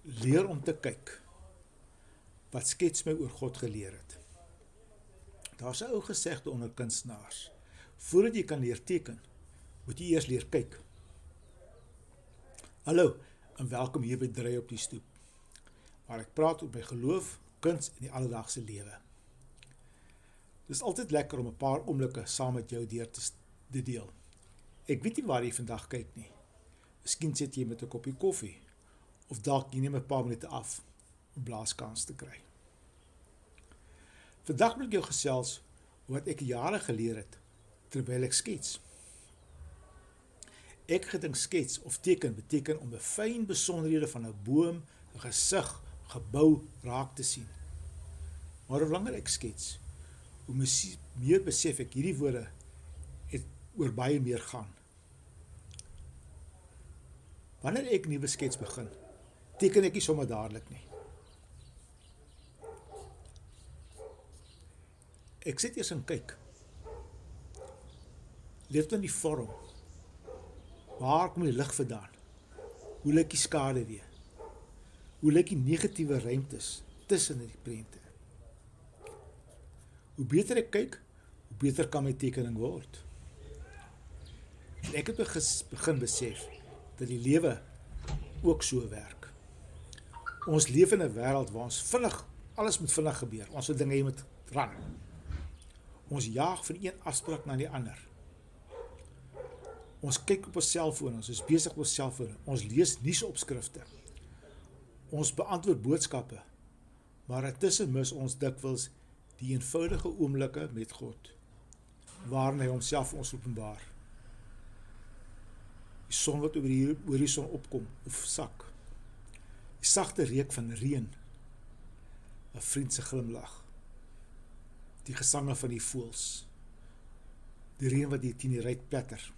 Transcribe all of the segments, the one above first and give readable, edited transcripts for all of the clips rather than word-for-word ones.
leer om te kyk, wat skets my oor God geleer het. Daar is 'n ou gesegde onder kunstenaars, voordat jy kan leer teken, moet jy eers leer kyk. Hallo, en welkom hier by Draai op die Stoep, waar ek praat oor my geloof, kuns en die alledaagse lewe. Dit is altyd lekker om 'n paar oomblikke saam met jou deur te deel. Ek weet nie waar jy vandag kyk nie. Miskien sit jy met 'n koppie koffie, of dalk jy neem 'n paar minute af om blaaskans te kry. Vandag wil ek jou gesels oor wat ek jare geleer het, terwyl ek skets. Ek gedink skets of teken beteken om 'n fyn besonderhede van 'n boom, 'n gesig, gebou raak te sien. Maar hoe langer ek skets, hoe meer besef ek hierdie woorde het oor baie meer gaan. Wanneer ek nuwe skets begin, teken ek nie sommer dadelik nie. Ek sit eers en kyk. Let in die vorm. Waar kom die lig vandaan? Hoe lyk die skaduwee? Hoe lyk die negatiewe ruimtes tussen die prente? Hoe beter ek kyk, hoe beter kan my tekening word. En ek het begin besef dat die lewe ook so werk. Ons leef in 'n wêreld waar ons alles moet vinnig gebeur. Ons wil dinge hê met ran. Ons jaag van een afspraak na die ander. Ons kyk op ons selfoon, ons is besig op ons selfoon, ons lees nuusopskrifte. Ons beantwoord boodskappe, maar intussen mis ons dikwels die eenvoudige oomblikke met God, waarin hy homself vir ons openbaar. Die son wat oor die horison opkom of sak. Die sagte reuk van reën. 'n vriend se glimlag. Die gesange van die voëls. Die reën wat hier teen die ruit pletter.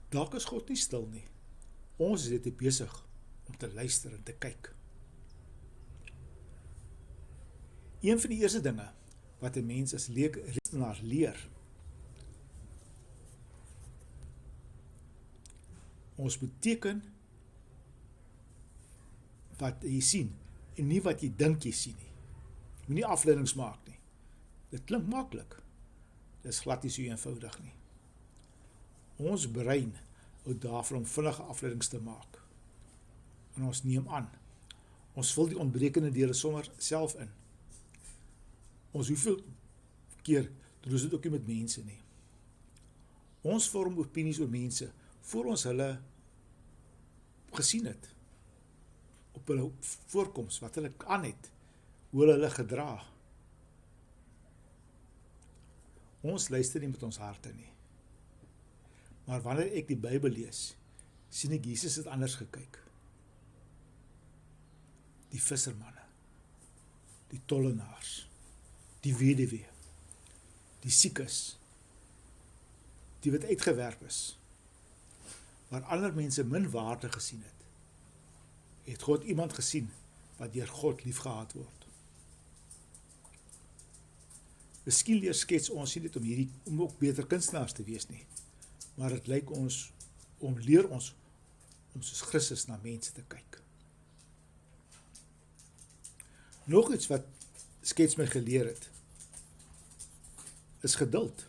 Dalk is God nie stil nie. Ons is dit besig om te luister en te kyk. Een van die eerste dinge wat 'n mens as redenaar leer, ons moet teken wat jy sien en nie wat jy dink jy sien nie. Moenie afleidings maak nie. Dit klink maklik. Dit is glad nie so eenvoudig nie. Ons brein hou daarvan om vinnige afleidings te maak. En ons neem aan. Ons vul die ontbrekende dele sommer self in. Hoeveel keer doen ons dit ook nie met mense nie. Ons vorm opinies oor mense voor ons hulle gesien het. Op hulle voorkoms, wat hulle aan het, hoe hulle gedra. Ons luister nie met ons harte nie. Maar wanneer ek die Bybel lees, sien ek Jesus het anders gekyk. Die vissermanne, die tollenaars, die weduwee, die siekes, die wat uitgewerp is, waar ander mense min waarde gesien het God iemand gesien wat deur God liefgehad word. Miskien leer skets ons nie dit om ook beter kunstenaars te wees nie, maar dit lyk ons leer ons om soos Christus na mense te kyk. Nog iets wat skets my geleer het, is geduld.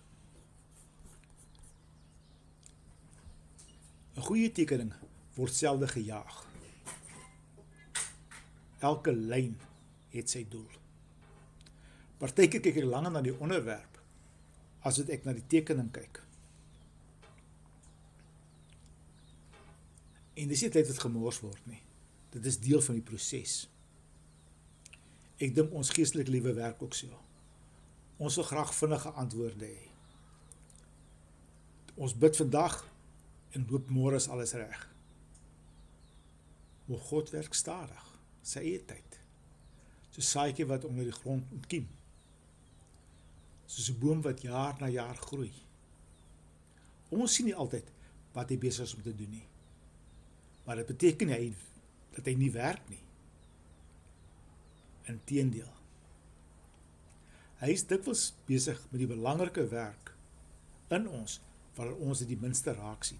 'n Goeie tekening word selde gejaag. Elke lyn het sy doel. Partykeer kyk ek langer na die onderwerp, as wat ek na die tekening kyk. En dis nie tyd wat gemors word nie. Dit is deel van die proses. Ek dink ons geestelike lewe werk ook so. Ons wil graag vinnige antwoorde hê. Ons bid vandag en hoop môre is alles reg. Maar God werk stadig, sy eie tyd. Soos saadjie wat onder die grond ontkiem. Soos 'n boom wat jaar na jaar groei. Ons sien nie altyd wat hy besig is om te doen nie. Maar dit beteken nie dat hy nie werk nie. Inteendeel. Hy is dikwels besig met die belangrike werk in ons, waar ons dit die minste raak sien.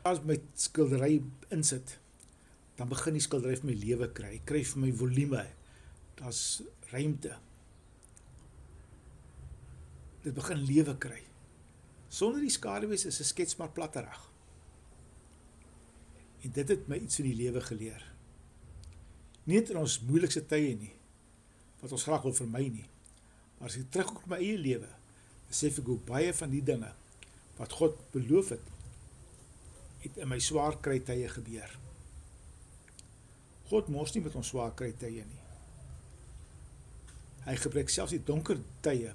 as my skildery insit, dan begin die skildery vir my lewe kry. Ek kry vir my volume. Daar's ruimte. Dit begin lewe kry. Sonder die skaduwees is 'n skets maar platterig. En dit het my iets van die lewe geleer. Nie net in ons moeilikste tye nie, wat ons graag wil vermy nie, maar as ek terugkom op my eie lewe, besef ek hoe baie van die dinge wat God beloof het in my swaar kry tye gebeur. God mors nie met ons swaar kry tye nie. Hy gebruik selfs die donker tye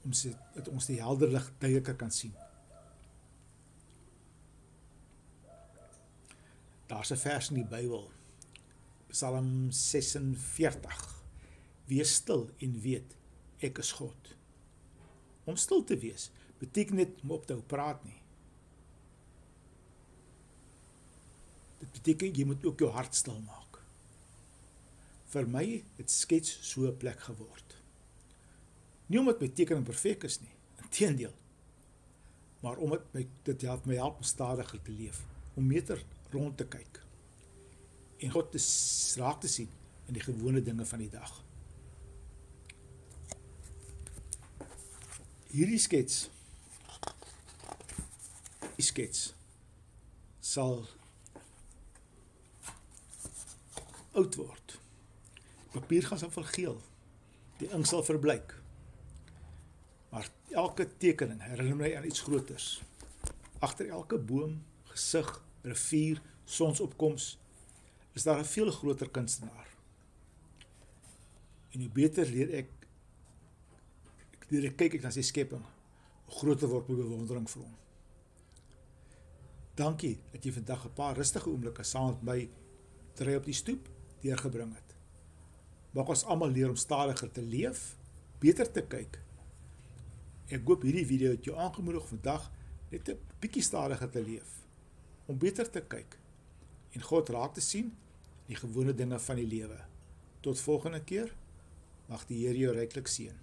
om dat ons die helder lig duideliker kan sien. Daar's 'n vers in die Bybel, Psalm 46. Wees stil en weet, ek is God. Om stil te wees, beteken net om op te hou praat nie. Dit beteken jy moet ook jou hart stil maak. Vir my het skets so 'n plek geword. Nie omdat my tekening perfek is nie, inteendeel. Maar omdat dit help my om stadiger te leef, om meter rond te kyk en God raak te sien in die gewone dinge van die dag. Hierdie skets sal oud word. Papier gaan sal vergeel, die ink sal verbleik. Maar elke tekening herinner my aan iets groters. Agter elke boom, gesig, rivier, sonsopkoms, is daar 'n veel groter kunstenaar. En hoe beter leer ek kyk na sy skepping, hoe groter word my bewondering vir hom. Dankie dat jy vandag 'n paar rustige oomblikke saam met my ry op die stoep deurgebring het. Mag ons almal leer om stadiger te leef, beter te kyk. Ek hoop hierdie video het jou aangemoedig vandag net 'n bietjie stadiger te leef, om beter te kyk en God raak te sien in die gewone dinge van die lewe. Tot volgende keer, mag die Here jou ryklik seën.